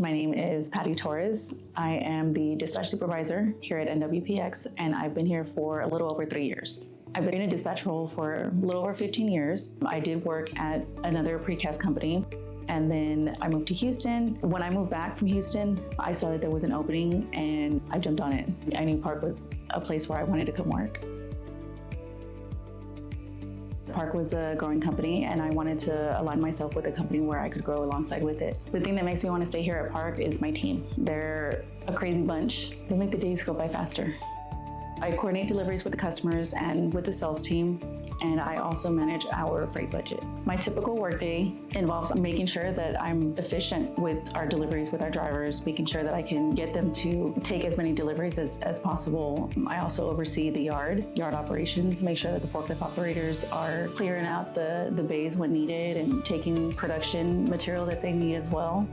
My name is Patty Torres. I am the Dispatch Supervisor here at NWPX, and I've been here for a little over 3 years. I've been in a dispatch role for a little over 15 years. I did work at another precast company, and then I moved to Houston. When I moved back from Houston, I saw that there was an opening, and I jumped on it. I knew Park was a place where I wanted to come work. Park was a growing company, and I wanted to align myself with a company where I could grow alongside with it. The thing that makes me want to stay here at Park is my team. They're a crazy bunch. They make the days go by faster. I coordinate deliveries with the customers and with the sales team, and I also manage our freight budget. My typical workday involves making sure that I'm efficient with our deliveries with our drivers, making sure that I can get them to take as many deliveries as possible. I also oversee the yard operations, make sure that the forklift operators are clearing out the bays when needed and taking production material that they need as well.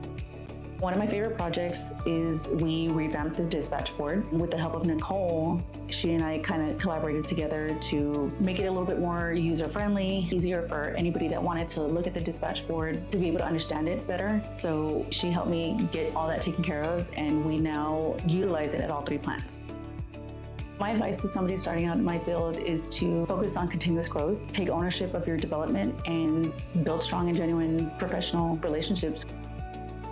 One of my favorite projects is we revamped the dispatch board. With the help of Nicole, she and I kind of collaborated together to make it a little bit more user-friendly, easier for anybody that wanted to look at the dispatch board to be able to understand it better. So she helped me get all that taken care of, and we now utilize it at all 3 plants. My advice to somebody starting out in my field is to focus on continuous growth, take ownership of your development, and build strong and genuine professional relationships.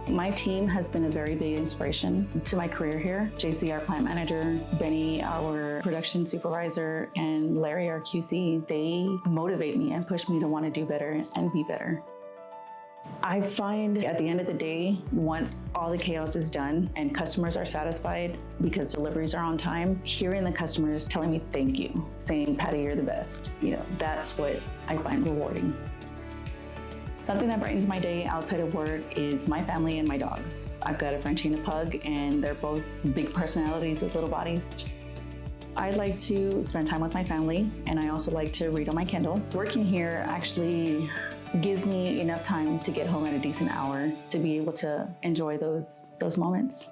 My team has been a very big inspiration to my career here. JC, our plant manager, Benny, our production supervisor, and Larry, our QC, they motivate me and push me to want to do better and be better. I find at the end of the day, once all the chaos is done and customers are satisfied because deliveries are on time, hearing the customers telling me thank you, saying, Patty, you're the best, that's what I find rewarding. Something that brightens my day outside of work is my family and my dogs. I've got a Frenchie and a pug, and they're both big personalities with little bodies. I like to spend time with my family, and I also like to read on my Kindle. Working here actually gives me enough time to get home at a decent hour to be able to enjoy those moments.